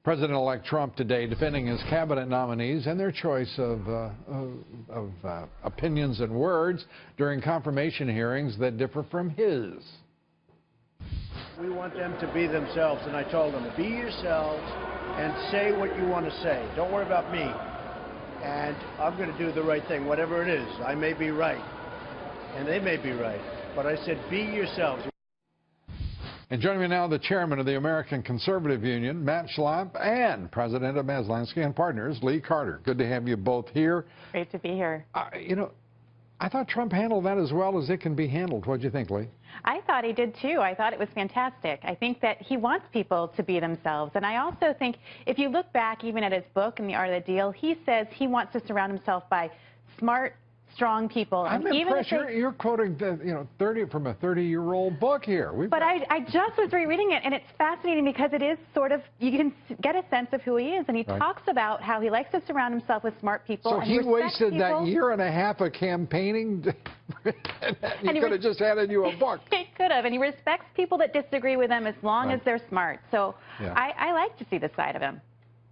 President-elect Trump today defending his cabinet nominees and their choice of opinions and words during confirmation hearings that differ from his. We want them to be themselves, and I told them, be yourselves and say what you want to say. Don't worry about me. And I'm going to do the right thing, whatever it is. I may be right, and they may be right. But I said, be yourselves. And joining me now, the chairman of the American Conservative Union, Matt Schlapp, and president of Maslansky and Partners, Lee Carter. Good to have you both here. Great to be here. You know, I thought Trump handled that as well as it can be handled. What do you think, Lee? I thought he did, too. I thought it was fantastic. I think that he wants people to be themselves. And I also think if you look back even at his book, In the Art of the Deal, he says he wants to surround himself by smart, strong people. I'm impressed. You're quoting from a 30-year-old book here. But I just was rereading it, and it's fascinating because it is sort of, you can get a sense of who he is, and he talks about how he likes to surround himself with smart people. So he wasted that year and a half of campaigning. He could have just handed you a book. He could have, and he respects people that disagree with him as long as they're smart. So I like to see this side of him.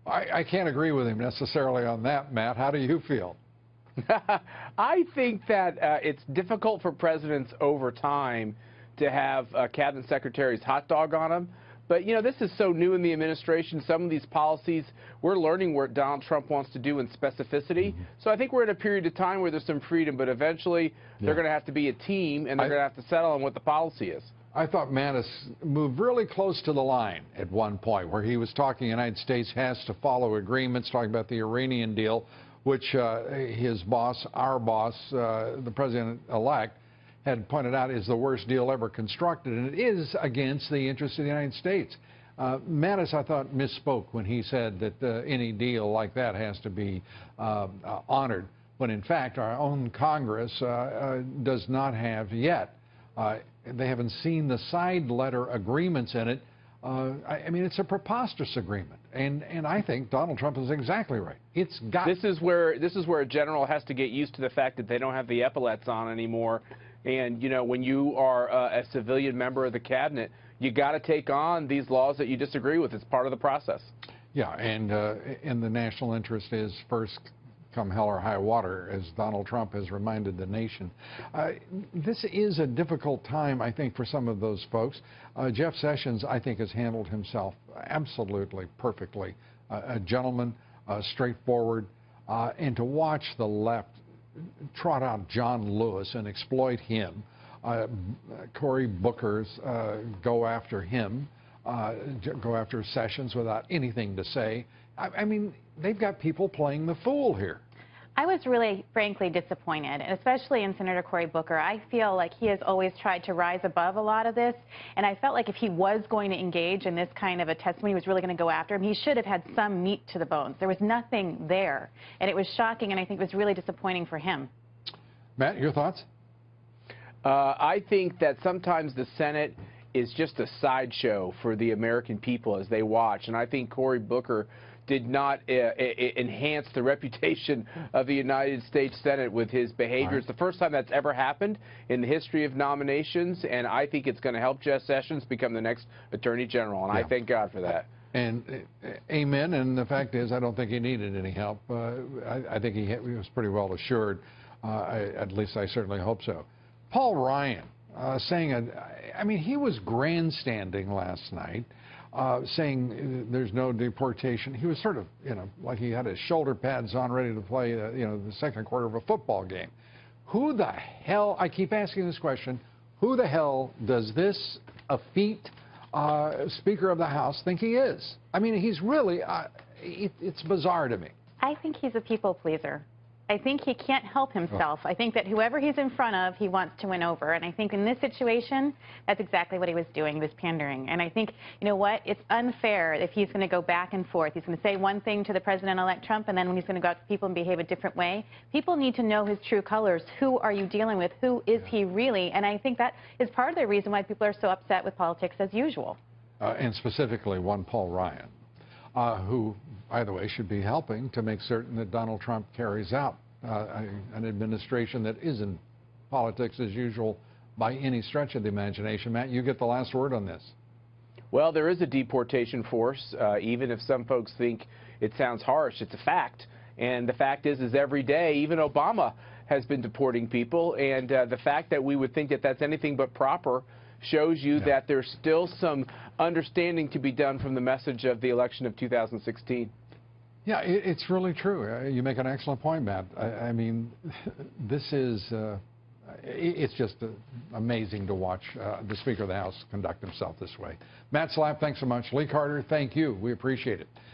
I can't agree with him necessarily on that, Matt. How do you feel? I think that it's difficult for presidents over time to have cabinet secretaries hot dog on them. But, you know, this is so new in the administration. Some of these policies, we're learning what Donald Trump wants to do in specificity. So I think we're in a period of time where there's some freedom, but eventually they're going to have to be a team, and they're going to have to settle on what the policy is. I thought Mattis moved really close to the line at one point where he was talking the United States has to follow agreements, talking about the Iranian deal, which his boss, our boss, the president-elect, had pointed out is the worst deal ever constructed, and it is against the interests of the United States. Mattis, I thought, misspoke when he said that any deal like that has to be honored, when in fact our own Congress does not have yet. They haven't seen the side letter agreements in it. I mean, it's a preposterous agreement, and I think Donald Trump is exactly right. It's got. This is where a general has to get used to the fact that they don't have the epaulets on anymore, and you know, when you are a civilian member of the cabinet, you got to take on these laws that you disagree with. It's part of the process. Yeah, and the national interest is first come hell or high water, as Donald Trump has reminded the nation. This is a difficult time, I think, for some of those folks. Jeff Sessions, I think, has handled himself absolutely perfectly. A gentleman, straightforward, and to watch the left trot out John Lewis and exploit him, Cory Booker's go after him, go after Sessions without anything to say. I mean, they've got people playing the fool here. I was really, frankly, disappointed, especially in Senator Cory Booker. I feel like he has always tried to rise above a lot of this, and I felt like if he was going to engage in this kind of a testimony, he was really going to go after him, he should have had some meat to the bones. There was nothing there, and it was shocking, and I think it was really disappointing for him. Matt, your thoughts? I think that sometimes the Senate is just a sideshow for the American people as they watch, and I think Cory Booker did not enhance the reputation of the United States Senate with his behavior. It's the first time that's ever happened in the history of nominations, and I think it's going to help Jeff Sessions become the next Attorney General, and I thank God for that. And amen, and the fact is I don't think he needed any help. I think he was pretty well assured, at least I certainly hope so. Paul Ryan saying, I mean, he was grandstanding last night, saying there's no deportation. He was sort of, you know, like he had his shoulder pads on ready to play, the second quarter of a football game. Who the hell, I keep asking this question, who the hell does this effete Speaker of the House think he is? I mean, he's really, it's bizarre to me. I think he's a people pleaser. I think he can't help himself. I think that whoever he's in front of, he wants to win over. And I think in this situation, that's exactly what he was doing. He was pandering. And I think, you know what, it's unfair if he's going to go back and forth. He's going to say one thing to the president-elect Trump, and then when he's going to go out to people and behave a different way. People need to know his true colors. Who are you dealing with? Who is he really? And I think that is part of the reason why people are so upset with politics as usual. And specifically one Paul Ryan, who, by the way, should be helping to make certain that Donald Trump carries out an administration that isn't politics as usual by any stretch of the imagination. Matt, you get the last word on this. Well, there is a deportation force, even if some folks think it sounds harsh. It's a fact. And the fact is every day, even Obama has been deporting people. And the fact that we would think that that's anything but proper shows you that there's still some understanding to be done from the message of the election of 2016. Yeah, it's really true. You make an excellent point, Matt. I mean, this is, it's just amazing to watch the Speaker of the House conduct himself this way. Matt Schlapp, thanks so much. Lee Carter, thank you. We appreciate it.